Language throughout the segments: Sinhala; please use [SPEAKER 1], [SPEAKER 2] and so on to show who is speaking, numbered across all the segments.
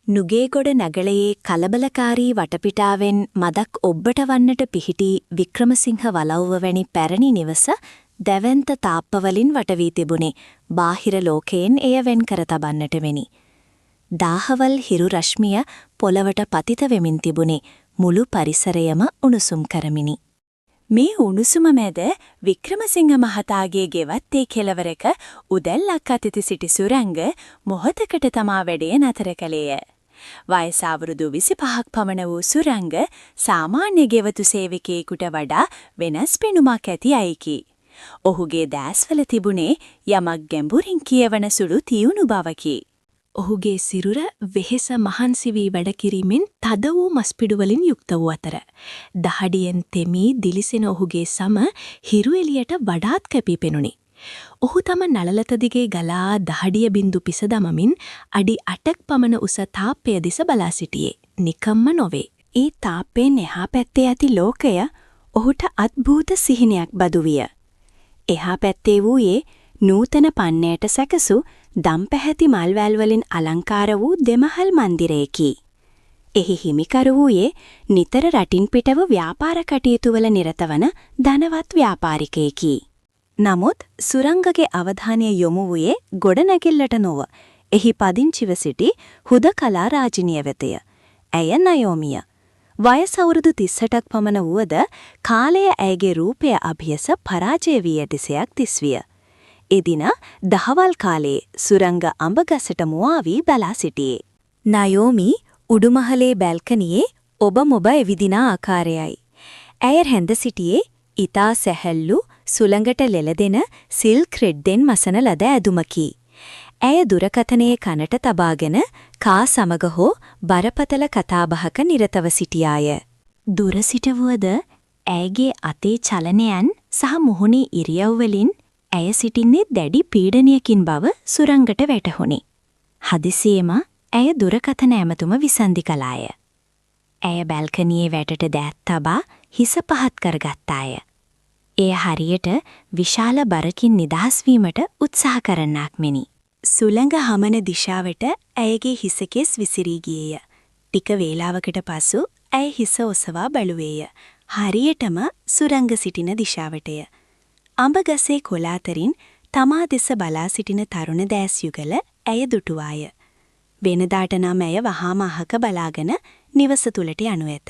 [SPEAKER 1] නුගේගොඩ නගලයේ කලබලකාරී වටපිටාවෙන් මදක් ඔබ්බට වන්නට පිහිටි වික්‍රමසිංහ වලව්ව වැනි පැරණි නිවස දැවැන්ත තාප්පවලින් වටවී තිබුණේ බාහිර ලෝකයෙන් එය වෙන් කර තබන්නට වෙනි. දාහවල් හිරු රශ්මිය පොළවට පතිත වෙමින් තිබුණේ මුළු පරිසරයම උණුසුම් කරමිනි. මේ උණුසුම මැද වික්‍රමසිංහ මහතාගේ ගෙවත්තේ කෙළවරක උදැල්ලක් අතිති සිටි සුරංග මොහොතකට තමා වැඩේ නතර කළේය. වයස අවුරුදු 25ක් පමණ වූ සුරංග සාමාන්‍ය ගෙවතු සේවකයෙකුට වඩා වෙනස් පෙනුමක් ඇති අයෙකි. ඔහුගේ දෑස්වල තිබුණේ යමක් ගැඹුරින් කියවන සුළු තියුණු බවකි. ඔහුගේ සිරුර වෙහෙස මහන්සි වී වැඩ කිරීමෙන් තද වූ මස්පිඩුවලින් යුක්ත වූ අතර දහඩියෙන් තෙමී දිලිසෙන ඔහුගේ සම හිරු එළියට වඩාත් කැපී පෙනුනි. ඔහු තම නළලත දිගේ ගලා දහඩිය බින්දු පිස දමමින් අඩි 8ක් පමණ උස තාප්පය දෙස බලා සිටියේ. නිකම්ම නොවේ. ඒ තාප්පයෙන් එහා පැත්තේ ඇති ලෝකය ඔහුට අద్භූත සිහිනයක් බදු විය. එහා පැත්තේ වූයේ නූතන පන්නයට සැකසු දම්පැහැති මල්වැල් වලින් අලංකාර වූ දෙමහල් මන්දිරයකි. එහි හිමිකරු වූයේ නිතර රටින් පිටව ව්‍යාපාර කටයුතු වල නිරතවන ධනවත් ව්‍යාපාරිකයෙකි. නමුත් සුරංගගේ අවධානය යොමු වූයේ ගොඩනැගිල්ලට නොව එහි පදිංචිව සිටි හුදකලා රාජිනිය වෙතය. ඇය නයෝමිය. වයස අවුරුදු 38ක් පමණ වුවද කාලය ඇයගේ රූපය අභියස පරාජය වී ඇතිසයක් දිස්විය. එදින දහවල් කාලයේ සුරංග අඹගසට මුවාවී බලා සිටියේ. නයෝමි උඩුමහලේ බැල්කනියේ ඔබ මොබ එවිදිනා ආකාරයයි. ඇය හැඳ සිටියේ ඊතා සැහැල්ලු සුළඟට ලෙලදෙන සිල්ක් රෙඩ්ෙන් මසන ලද ඇදුමකි. ඇය දුරකථනයේ කනට තබාගෙන කා සමග හෝ බරපතල කතාබහක නිරතව සිටියාය. දුර සිටවුවද ඇයගේ අතේ චලනයන් සහ මුහුණේ ඉරියව් වලින් ඇය සිටින්නේ දැඩි පීඩනයකින් බව සුරංගට වැටහුණි. හදිසියෙම ඇය දුරකථන ඇමතුම විසන්ධි කළාය. ඇය බැල්කනියේ වැටට දෑත් තබා හිස පහත් කරගත්තාය. එය හරියට විශාල බරකින් නිදහස් වීමට උත්සාහ කරන්නක් මෙනි. සුළඟ හමන දිශාවට ඇයගේ හිසකෙස් විසිරී ගියේය. ටික වේලාවකට පසු ඇය හිස ඔසවා බැලුවේය. හරියටම සුරංග සිටින දිශාවටය. අඹගසේ කොළ අතරින් තමා දෙස බලා සිටින තරුණ දෑස් යුගල ඇය දුටුවාය. වෙනදාට නම් ඇය වහාම අහක බලාගෙන නිවස තුලට යනු ඇත.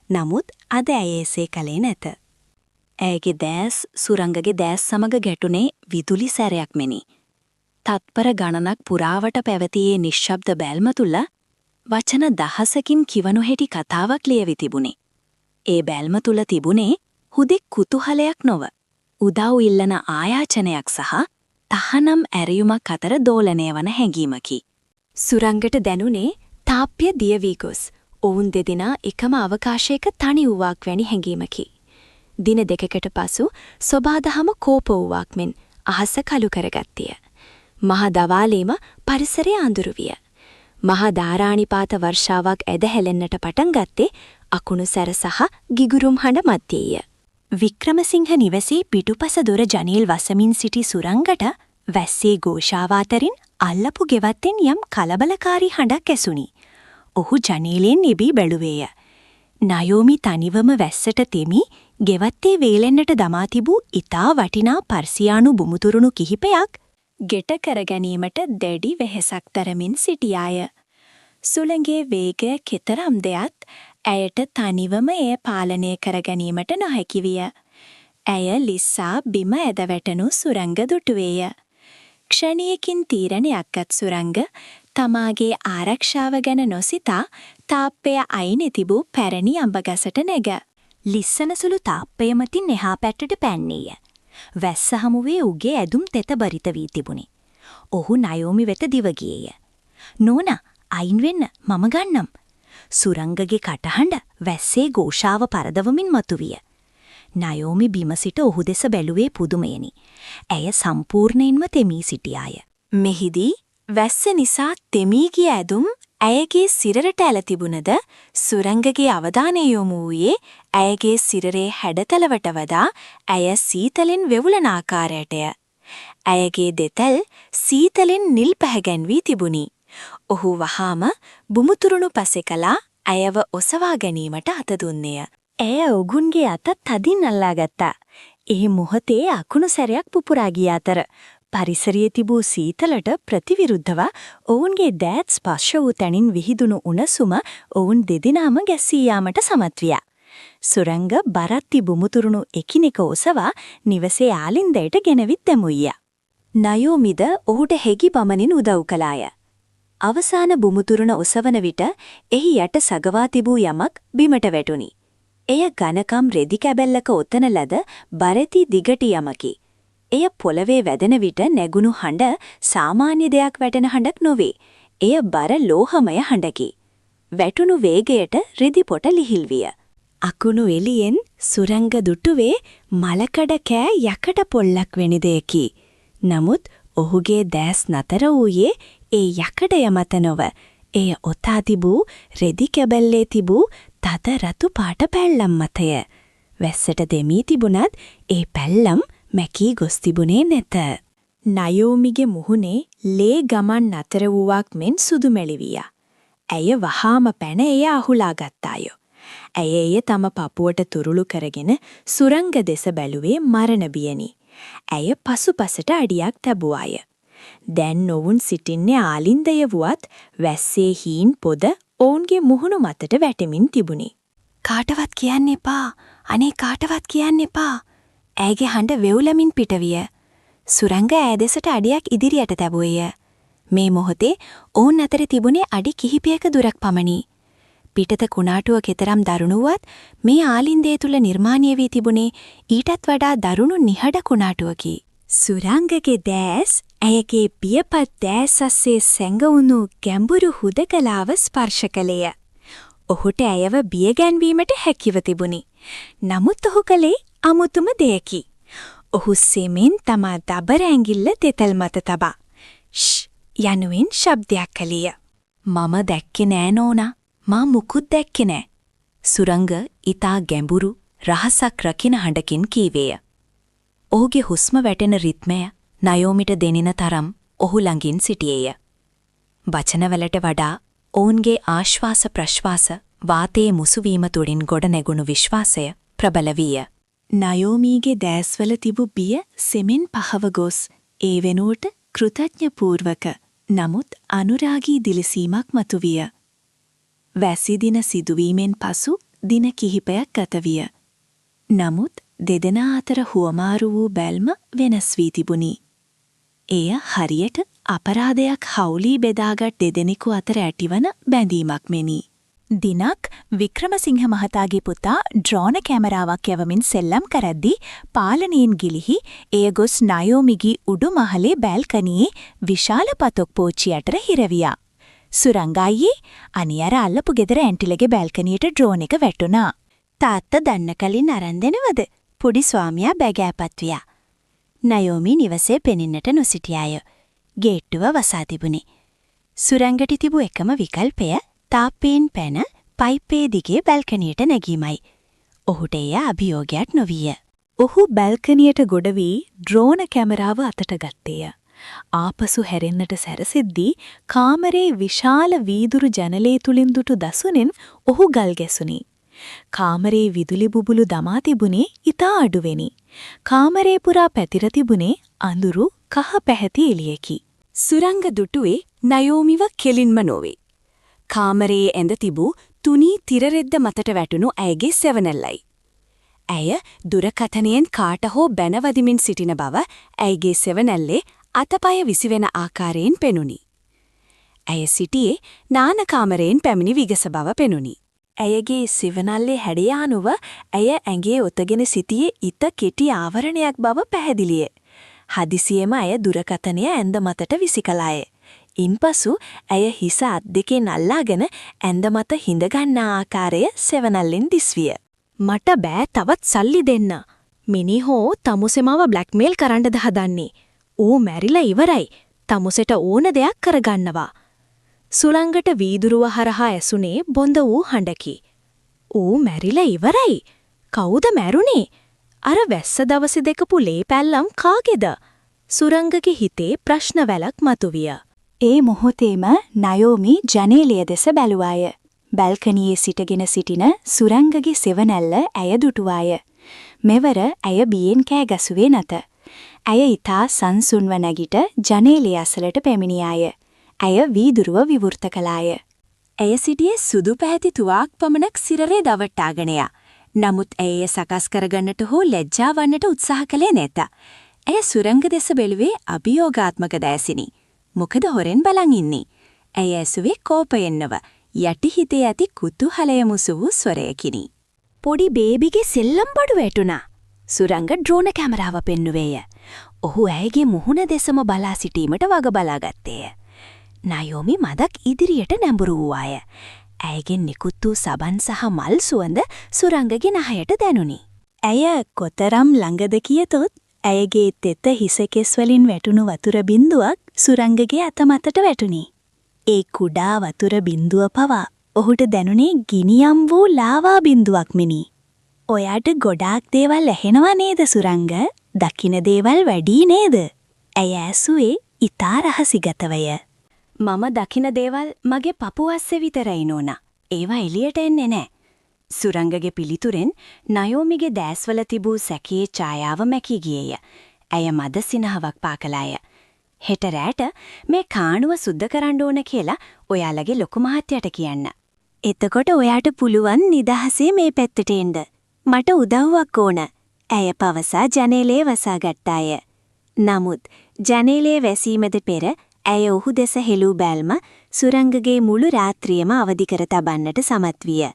[SPEAKER 1] නමුත් අද ඇය එසේ කළේ නැත. ඇයගේ දෑස් සුරංගගේ දෑස් සමග ගැටුනේ විදුලි සැරයක් මෙනි. තත්පර ගණනක් පුරාවට පැවතියේ නිශ්ශබ්ද බැල්ම තුල වචන දහසකින් කිව නොහැටි කතාවක් ලියවි තිබුණේ. ඒ බැල්ම තුල තිබුණේ හුදෙක් කුතුහලයක් නොව උදව් ඉල්ලන ආයාචනයක් සහ තහනම් ඇරියුමක් අතර දෝලණය වන හැඟීමකි. සුරංගට දැනුනේ තාප්‍ය දිය වී ගොස් ඔවුන් දෙදෙනා එකම අවකාශයක තනි වූවක් වැනි හැඟීමකි. දින දෙකකට පසු සොබාදහම කෝප වූවක් මෙන් අහස කළු කරගත්තිය. මහ දවාලේම පරිසරය අඳුරු විය. මහ ධාරානිපාත වර්ෂාවක් ඇදහැලෙන්නට පටන් ගත්තේ අකුණු සැර සහ ගිගුරුම් හඬ මැද්දේය. වික්‍රමසිංහ නිවසේ පිටුපස දොර ජනේල් වසමින් සිටි සුරංගට වැස්සේ ഘോഷාව අතරින් අල්ලපු ගෙවත්තෙන් යම් කලබලකාරී හඬක් ඇසුණි. ඔහු ජනේලෙන් නිබී බැලුවේය. නයෝමි තනිවම වැස්සට තෙමි ගෙවත්තේ වේලෙන්නට දමා තිබූ ඊතා වටිනා පර්සියානු බුමුතුරුණු කිහිපයක් ගෙට කර ගැනීමට දැඩි වෙහෙසක් දරමින් සිටියාය. සුළඟේ වේගය කෙතරම් දෙයත් ඇයට තනිවම එය පාලනය කර ගැනීමට නොහැකි විය. ඇය ලිස්සා බිම ඇද වැටෙනු සුරංග දුටුවේය. ක්ෂණයකින් තීරණයක් ගත් සුරංග තමාගේ ආරක්ෂාව ගැන නොසිතා තාප්පය අයිනේ තිබූ පැරණි අඹගසට නැග. ලිස්සන සුළු තාප්පය මතින් එහා පැත්තට පැන්නේය. වැස්ස හමුවේ උගේ ඇදුම් තෙත බරිත වී තිබුණි. ඔහු නයෝමි වෙත දිව ගියේය. "නෝනා, අයින් වෙන්න, මම ගන්නම්." සුරංගගේ කටහඬ වැස්සේ ഘോഷාව පරදවමින් මතුවිය. නයෝමි බිම සිට ඔහු දෙස බැලුවේ පුදුමයෙනි. ඇය සම්පූර්ණයෙන්ම තෙමී සිටියාය. මෙහිදී වැස්ස නිසා තෙමී ගිය ඇදුම් ඇයගේ සිරරට ඇල තිබුණද සුරංගගේ අවධානය යොමු වූයේ ඇයගේ සිරරේ හැඩතලවට වඩා ඇය සීතලෙන් වෙවුලන ආකාරයටය. ඇයගේ දෙතල් සීතලෙන් නිල් පැහැගැන්වී තිබුණි. ඔහු වහාම බුමුතුරුණු පසෙකලා ඇයව ඔසවා ගැනීමට අත දුන්නේය. ඇය ඔවුන්ගේ අත තදින් අල්ලා ගත්තා. ඒ මොහොතේ අකුණු සැරයක් පුපුරා ගිය අතර පරිසරයේ තිබූ සීතලට ප්‍රතිවිරුද්ධව ඔවුන්ගේ දෑත් ස්පර්ශ වූ තැනින් විහිදුණු උණුසුම ඔවුන් දෙදෙනාම ගැසී යාමට සමත් විය. සුරංග බරත්ති බුමුතුරුණු එකිනෙක ඔසවා නිවසේ ආලින්දයට ගෙනවිත් දැමුවිය. නයෝමිද ඔහුට හෙගි පමණින් උදව් කළාය. අවසාන බුමුතුරුණ ඔසවන විට එහි යට සගවා තිබූ යමක් බිමට වැටුණි. එය ඝනකම් රෙදි කැබැල්ලක ඔතන ලද බරති දිගටි යමකි. එය පොළවේ වැදෙන විට නැගුණු හඬ සාමාන්‍ය දෙයක් වැටෙන හඬක් නොවේ. එය බර ලෝහමය හඬකි. වැටුණු වේගයට රෙදි පොට ලිහිල් විය. අකුණු එළියෙන් සුරංග දුටුවේ මලකඩ කෑ යකට පොල්ලක් වැනි දෙයකි. නමුත් ඔහුගේ දැස් නතර වූයේ ඒ යකඩය මත නොව. එය ඔතා තිබූ රෙදි කැබැල්ලේ තිබූ තද රතු පාට පැල්ලම් මතය. වැස්සට දෙමී තිබුණත් ඒ පැල්ලම් මැකී ගොස් තිබුණේ නැත. නයෝමිගේ මුහුණේ ලේ ගමන් නතර වූවක් මෙන් සුදු මෙලිවිය. ඇය වහාම පැන එය අහුලා ගත්තාය. ඇය එය තම පපුවට තුරුළු කරගෙන සුරංග දෙස බැලුවේ මරණ බියනි. ඇය පසුපසට අඩියක් තැබුවාය. දැන් ඔවුන් සිටින්නේ ආලින්දය වුවත් වැස්සේ හීන් පොද ඔවුන්ගේ මුහුණු මතට වැටෙමින් තිබුණි. කාටවත් කියන්න එපා. අනේ කාටවත් කියන්න එපා. ඇයගේ හඬ වෙවුලමින් පිටවිය. සුරංග ඈ දෙසට අඩියක් ඉදිරියට තැබුවේය. මේ මොහොතේ ඔවුන් අතර තිබුණේ අඩි කිහිපයක දුරක් පමණි. පිටත කුණාටුව කෙතරම් දරුණුවත් මේ ආලින්දය තුල නිර්මාණය වී තිබුණේ ඊටත් වඩා දරුණු නිහඬ කුණාටුවකි. සුරංගගේ දැස් ඇයගේ පියපත් දැස් අස්සේ සැඟවුණු ගැඹුරු හුදකලාව ස්පර්ශ කළේය. ඔහුට ඇයව බියගැන්වීමට හැකිව තිබුණි. නමුත් ඔහු කළේ අමුතුම දෙයකි. ඔහු සෙමෙන් තමා දබර ඇඟිල්ල තෙතල් මත තබා ෂ් යනුවෙන් ශබ්දයක් කළේය. මම දැක්කේ නෑ නෝනා. මා මුකුත් දැක්කේ නෑ. සුරංග ඊතා ගැඹුරු රහසක් රකින හඬකින් කීවේය. ඔහුගේ හුස්ම වැටෙන රිද්මය නයෝමිට දෙනින තරම් ඔහු ළඟින් සිටියේය. වචනවලට වඩා ඔවුන්ගේ ආශ්වාස ප්‍රශ්වාස වාතයේ මුසුවීම තුළින් ගොඩ නැගුණු විශ්වාසය ප්‍රබල විය. නයෝමීගේ දැස්වල තිබූ බිය සෙමින් පහව ගොස් ඒ වෙනුවට කෘතඥපූර්වක නමුත් අනුරාගී දිලිසීමක් මතුවිය. වැසි දින සිදුවීමෙන් පසු දින කිහිපයක් ගත විය. නමුත් දෙදෙනා අතර හුවමාරු වූ බැල්ම වෙනස් වී තිබුණි. එය හරියට අපරාධයක් හවුලී බෙදාගත් දෙදෙනෙකු අතර ඇතිවන බැඳීමක් මෙනි. දිනක් වික්‍රමසිංහ මහතාගේ පුතා ඩ්‍රෝන කැමරාවක් යවමින් සෙල්ලම් කරද්දී පාලනයෙන් ගිලිහි එය ගොස් නයෝමිගේ උඩු මහලේ බැල්කනියේ විශාල පතොක් පෝච්චි යටට හිරවියා. සුරංගායේ අනියර අල්ලපු ගෙදර ඇන්ටිලගේ බැල්කනියට ඩ්‍රෝන් එක වැටුණා. තාත්තා දන්න කලින් අරන් දෙනවද? පොඩි ස්වාමියා බැගෑපත් වියා. නයෝමි නිවසේ පෙනින්නට නොසිටියාය. ගේට්ටුව වසා තිබුණේ. සුරංගට තිබූ එකම විකල්පය තාප්පයෙන් පැන පයිපේ දිගේ බැල්කනියට නැගීමයි. ඔහුට එය අභියෝගයක් නොවිය. ඔහු බැල්කනියට ගොඩ වී ඩ්‍රෝන කැමරාව අතට ගත්තේය. ආපසු හැරෙන්නට සැරසෙද්දී කාමරේ විශාල වීදුරු ජනලේ තුලින් දුටු දසුනෙන් ඔහු ගල් ගැසුණි. කාමරේ විදුලි බුබුලු දමා තිබුණේ ඉතා අඩුවෙනි. කාමරේ පුරා පැතිර තිබුණේ අඳුරු කහ පැහැති එළියකි. සුරංග දුටුවේ නයෝමිව කෙලින්ම නොවේ. කාමරයේ ඇඳ තිබූ තුනී තිරරෙද්ද මතට වැටුණු ඇයගේ සෙවනැල්ලයි. ඇය දුරකථනයෙන් කාට හෝ බැනවදිමින් සිටින බව ඇයගේ සෙවනැල්ලේ අතපය විසිවෙන ආකාරයෙන් පෙනුනි. ඇය සිටියේ නානකාමරයෙන් පැමිණි විගස බව පෙනුනි. ඇයගේ සිවනල්ලේ හැඩයානුව ඇය ඇගේ ඔතගෙන සිටියේ ඉත කෙටි ආවරණයක් බව පැහැදිලිය. හදිසියෙම ඇය දුරකථනය ඇඳ මතට විසිකලාය. ඉන්පසු ඇය හිස අත් දෙකෙන් අල්ලාගෙන ඇඳ මත හිඳගන්නා ආකාරය සෙවනල්ලෙන් දිස්විය. මට බෑ තවත් සල්ලි දෙන්න. මිනිහෝ තමුසෙමව බ්ලැක්මේල් කරන්නද හදන්නේ. ඌ මැරිලා ඉවරයි. තමුසෙට ඕන දෙයක් කරගන්නවා. සුළංගට වීදුරුව හරහා ඇසුනේ බොඳ වූ හඬකි. ඌ මැරිලා ඉවරයි. කවුද මැරුණේ? අර වැස්ස දවසේ දෙකපු ලේ පැල්ලම් කාගේද? සුරංගගේ හිතේ ප්‍රශ්න වැලක් මතුවිය. ඒ මොහොතේම නයෝමි ජනේලය දෙස බැලුවාය. බැල්කනියේ සිටගෙන සිටින සුරංගගේ සෙවණැල්ල ඇය දුටුවාය. මෙවර ඇය බියෙන් කෑ ගැසුවේ නැත. ඇය ඊතා සංසුන්ව නැගිට ජනේලය අසලට පැමිණියාය. ඇය වීදුරුව විවෘත කළාය. ඇය සිටියේ සුදු පැහැති තුවාක් පමණක් සිරරේ දවට්ටාගෙනය. නමුත් ඇය සකස් කරගන්නට හෝ ලැජ්ජා වන්නට උත්සාහ කළේ නැත. ඇය සුරංග දෙස බැලුවේ අභියෝගාත්මක දැසිනි. මොකද හොරෙන් බලන් ඉන්නේ. ඇය ඇසුවේ කෝපයෙන්නව. යටි හිතේ ඇති කුතුහලය මුසු වූ ස්වරයකිනි. පොඩි බේබිගේ සෙල්ලම් බඩු වැටුණා. සුරංග ඩ්‍රෝන කැමරාව පෙන්නුවේය. ඔහු ඇයගේ මුහුණ දෙසම බලා සිටීමට වග බලාගත්තේය. නයෝමි මදක් ඉදිරියට නැඹුරු වූවාය. ඇයගෙන් නිකුත් වූ සබන් සහ මල් සුවඳ සුරංගගේ නහයට දැනුනි. ඇය කොතරම් ළඟද කියතොත් ඇයගේ තෙත හිසකෙස් වලින් වැටුණු වතුර බින්දුවක් සුරංගගේ අතමතට වැටුණි. ඒ කුඩා වතුර බින්දුව පවා ඔහුට දැනුනේ ගිනියම් වූ ලාවා බින්දුවක් මිනි. ඔයාට ගොඩාක් දේවල් ඇහෙනවා නේද සුරංග? දකින දේවල් වැඩි නේද? ඇය ඇසුවේ ඊතා රහසිගතවය. මම දකින දේවල් මගේ පපුව අස්සේ විතරයි නෝනා. ඒවා එළියට එන්නේ නැහැ. සුරංගගේ පිළිතුරෙන් නයෝමිගේ දැස්වල තිබූ සැකයේ ඡායාව මැකී ගියේය. ඇය මද සිනහවක් පාකලාය. හෙට රැට මේ කාණුව සුද්ධ කරන්න ඕන කියලා ඔයාලගේ ලොකු මහත්තයට කියන්න. එතකොට ඔයාට පුළුවන් නිදහසේ මේ පැත්තට එන්න. මට උදව්වක් ඕන. ඇය පවසා ජනේලයේ වසා ගත්තාය. නමුත් ජනේලයේ වැසීමද පෙර ඇය ඔහු දෙස හෙළූ බැල්ම සුරංගගේ මුළු රාත්‍රියම අවදි කර තබන්නට සමත් විය.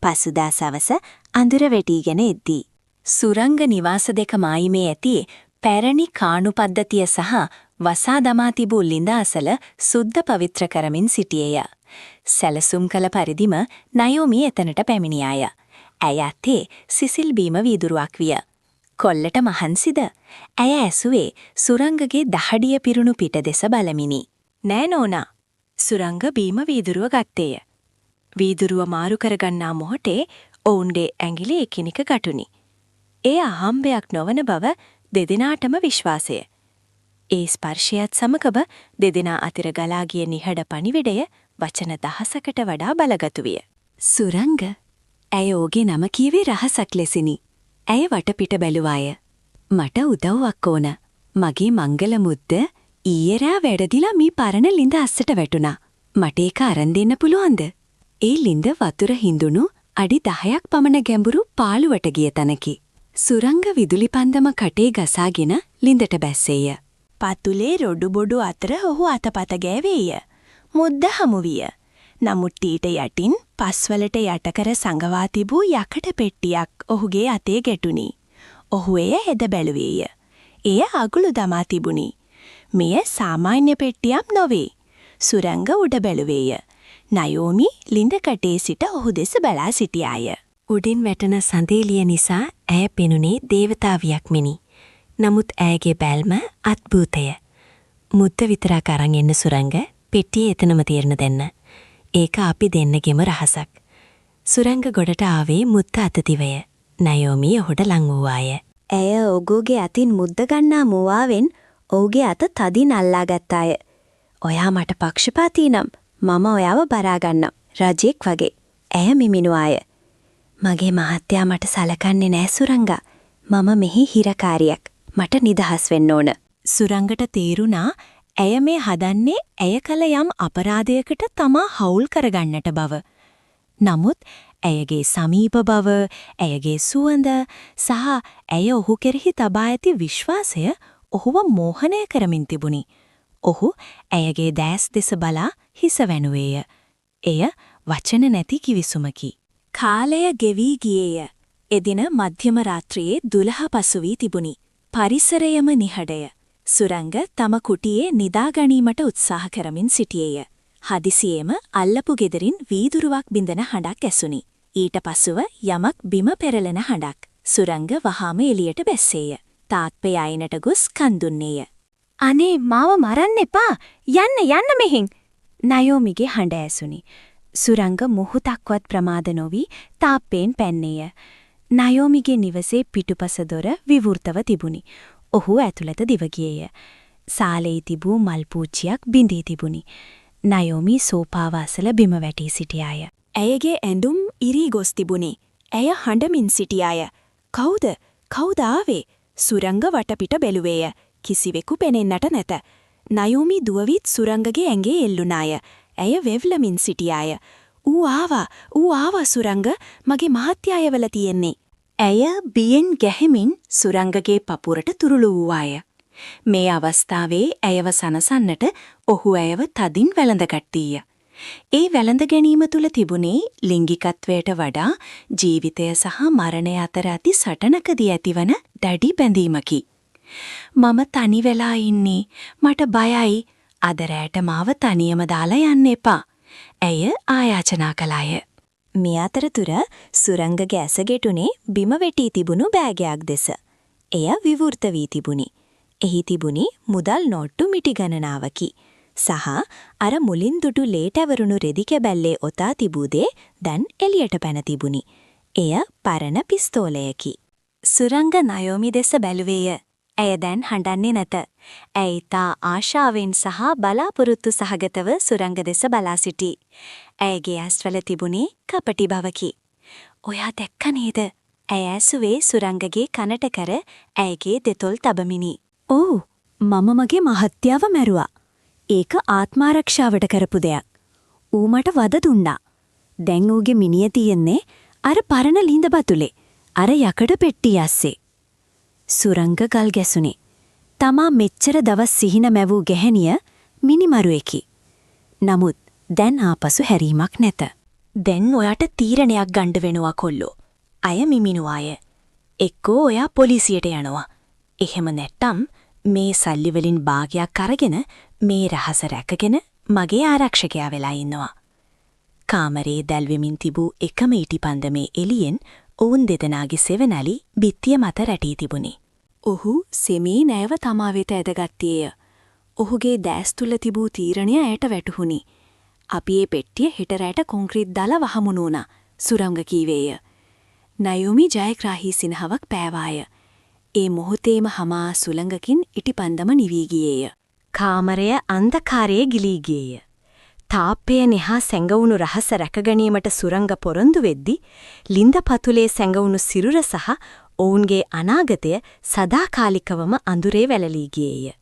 [SPEAKER 1] පසුදා සවස අඳුර වැටීගෙන එද්දී සුරංග නිවාස දෙක මායිමේ ඇති පැරණි කාණු පද්ධතිය සහ වසා දමා තිබූ ලිඳ අසල සුද්ධ පවිත්‍ර කරමින් සිටියේය. සැලසුම් කළ පරිදිම නයෝමි එතනට පැමිණියාය. ඇය අතේ සිසිල් බීම වීදුරුවක් විය. කොල්ලට මහන්සිද? ඇය ඇසුවේ සුරංගගේ දහඩිය පිරුණු පිට දෙස බලමිනි. නෑ නෝනා. සුරංග බීම වීදුරුව ගත්තේය. වීදුරුව මාරු කරගන්නා මොහොතේ ඔවුන්ගේ ඇඟිලි එකිනෙක ගැටුණි. ඒ අහම්බයක් නොවන බව දෙදෙනාටම විශ්වාසය. ඒ ස්පර්ශයත් සමගම දෙදෙනා අතර ගලා ගිය නිහඬ පණිවිඩය වචන දහසකට වඩා බලගතු විය. සුරංග ඇය ඕගේ නම කීවේ රහසක් ලෙසිනි. ඇය වටපිට බැලුවාය. මට උදව්වක් ඕන. මගේ මංගල මුද්ද ඊයේ රෑ වැඩදිලා මේ පරණ ලිඳ අස්සට වැටුණා. මට ඒක අරන් දෙන්න පුළුවන්ද? ඒ ලිඳ වතුර හිඳුණු අඩි 10ක් පමණ ගැඹුරු පාළුවට ගිය තැනකි. සුරංග විදුලි පන්දම කටේ ගසාගෙන ලිඳට බැස්සේය. පතුලේ රොඩු බොඩු අතර ඔහු අතපත ගෑවේය. මුද්ද හමු විය. නමුත් ඊට යටින් පස්වලට යටකර සඟවා තිබූ යකඩ පෙට්ටියක් ඔහුගේ අතේ ගැටුණි. ඔහු එය හෙද බැලුවේය. එය අගුළු දමා තිබුණි. මෙය සාමාන්‍ය පෙට්ටියක් නොවේ. සුරංග උඩ බැලුවේය. නයෝමි ලිඳ කටේ සිට ඔහු දෙස බලා සිටියාය. උඩින් වැටෙන සඳේලිය නිසා ඇය පෙනුනේ දේවතාවියක් මෙනි. නමුත් ඇයගේ බැල්ම අද්භූතය. මුද්ද විතරක් අරන් එන්න සුරංග පෙට්ටිය එතනම තියන්න දෙන්න. ඒක අපි දෙන්නගෙම රහසක්. සුරංග ගොඩට ආවේ මුද්ද අතදිවය. නයෝමි ඔහුට ලං වූවාය. ඇය ඔහුගේ අතින් මුද්ද ගන්නා මුවාවෙන් ඔහුගේ අත තදින් අල්ලා ගත්තාය. ඔයා මට පක්ෂපාතී නම් මම ඔයාව බරා ගන්නම්. රජෙක් වගේ. ඇය මිමිනුවාය. මගේ මහත්තයා මට සලකන්නේ නෑ සුරංගා. මම මෙහි හිරකාරියක්. මට නිදහස් වෙන්න ඕන. සුරංගට තේරුණා ඇය මේ හදන්නේ ඇය කළ යම් අපරාධයකට තමා හවුල් කරගන්නට බව. නමුත් ඇයගේ සමීප බව, ඇයගේ සුවඳ සහ ඇය ඔහු කෙරෙහි තබා ඇති විශ්වාසය ඔහුව මෝහනය කරමින් තිබුණි. ඔහු ඇයගේ දැස් දෙස බලා හිස වැනුවේය. එය වචන නැති කිවිසුමකි. කාලය ගෙවී ගියේය. එදින මධ්‍යම රාත්‍රියේ 12 පසු වී තිබුණි. පරිසරයම නිහඬය. සුරංග තම කුටියේ නිදා ගැනීමට උත්සාහ කරමින් සිටියේය. හදිසියේම අල්ලපු ගෙදරින් වීදුරුවක් බිඳන හඬක් ඇසුණි. ඊට පසුව යමක් බිම පෙරලෙන හඬක්. සුරංග වහාම එළියට බැස්සේය. තාත්පය අයිනට ගොස් කන් දුන්නේය. අනේ මාව මරන්න එපා. යන්න මෙහෙන්. නයෝමිගේ හඬ ඇසුණි. සුරංග මොහොතක්වත් ප්‍රමාද නොවි තාප්පෙන් පැන්නේය. නයෝමිගේ නිවසේ පිටුපස දොර විවෘතව තිබුණි. ඔහු ඇතුළත දිව ගියේය. සාලේ තිබූ මල්පූච්චියක් බිඳී තිබුණි. නයෝමි සෝපාව අසල බිම වැටී සිටියාය. ඇයගේ ඇඳුම් ඉරී ගොස් තිබුණි. ඇය හඬමින් සිටියාය. කවුද? කවුද ආවේ? සුරංග වටපිට බැලුවේය. කිසිවෙකු පෙනෙන්නට නැත. නයෝමි දුවවිත් සුරංගගේ ඇඟේ එල්ලුණාය. ඇය වෙව්ලමින් සිටියාය. ඌ ආවා සුරංග, මගේ මහත්යායවල තියෙන්නේ. ඇය බියෙන් ගැහෙමින් සුරංගගේ පපුරට තුරුළු වූවාය. මේ අවස්ථාවේ ඇයව සනසන්නට ඔහු ඇයව තදින් වැළඳගත්තීය. ඒ වැළඳ ගැනීම තුල තිබුණේ ලිංගිකත්වයට වඩා ජීවිතය සහ මරණය අතර ඇති සටනකදී ඇතිවන දැඩි බැඳීමකි. මම තනි වෙලා ඉන්නේ. මට බයයි. අද රැට මාව තනියම දාලා යන්න එපා. ඇය ආයාචනා කළාය. මේ අතරතුර සුරංගගේ ඇස ගැටුනේ බිම වැටී තිබුණු බෑගයක් දෙස. එය විවෘත වී තිබුණි. එහි තිබුණි මුදල් නෝට්ටු මිටි ගණනාවකි. සහ අර මුලින් දුටු ලේටවරුණු රෙදි කැබැල්ලේ ඔතා තිබූ දේ දැන් එළියට පැන තිබුණි. එය පරණ පිස්තෝලයකි. සුරංග නයෝමි දෙස බැලුවේය. ඇය දැන් හඬන්නේ නැත. ඇය ඊතා ආශාවෙන් සහ බලාපොරොත්තු සහගතව සුරංග දෙස බලා සිටි. ඇයගේ ඇස්වල තිබුණේ කපටි බවකි. "ඔයා දැක්ක නේද?" ඇය ඇසුවේ සුරංගගේ කනට කර ඇයගේ දෙතොල් තබමිනි. "ඔව්, මම මගේ මහත්යාව මැරුවා. ඒක ආත්මාරක්ෂාවට කරපු දෙයක්. ඌ මට වද දුන්නා. දැන් ඌගේ මිනිය තියෙන්නේ අර පරණ ලිඳ බතුලේ. අර යකඩ පෙට්ටිය ඇස්සේ." සුරංග ගල් ගැසුනේ. තමා මෙච්චර දවස් සිහින මැවූ ගැහැණිය මිනිමරුවෙකි. නමුත් දැන් ආපසු හැරීමක් නැත. "දැන් ඔයාට තීරණයක් ගන්න වෙනවා කොල්ලෝ." අය මිමිනුවාය. "එක්කෝ ඔයා පොලිසියට යනවා. එහෙම නැත්තම් මේ සල්ලි වලින් භාගයක් අරගෙන මේ රහස රැකගෙන මගේ ආරක්ෂකයා වෙලා ඉන්නවා." කාමරේ දැල්වෙමින් තිබූ එකම ඉටිපන්දමේ එළියෙන් ඔවුන් දෙදෙනාගේ සෙවණැලි බිත්තිය මත රැටී තිබුණි. ඔහු සෙමී නැව තමා වෙත ඇදගත්තේය. ඔහුගේ දැස් තුල තිබූ තීරණය ඇයට වැටහුණි. "අපි මේ පෙට්ටිය හෙට රැට කොන්ක්‍රීට් දාලා වහමු නෝනා," සුරංග කීවේය. නයෝමි ජයග්‍රාහී සිනහවක් පෑවාය. ඒ මොහොතේම හමා සුළඟකින් ඉටිපන්දම නිවී ගියේය. කාමරය අන්ධකාරයේ ගිලී ගියේය. තාප්පය නෙහා සැඟවුණු රහස රැකගැනීමට සුරංග පොරොන්දු වෙද්දි ලිඳ පතුලේ සැඟවුණු සිරුර සහ ඔවුන්ගේ අනාගතය සදාකාලිකවම අඳුරේ වැළලී ගියේය.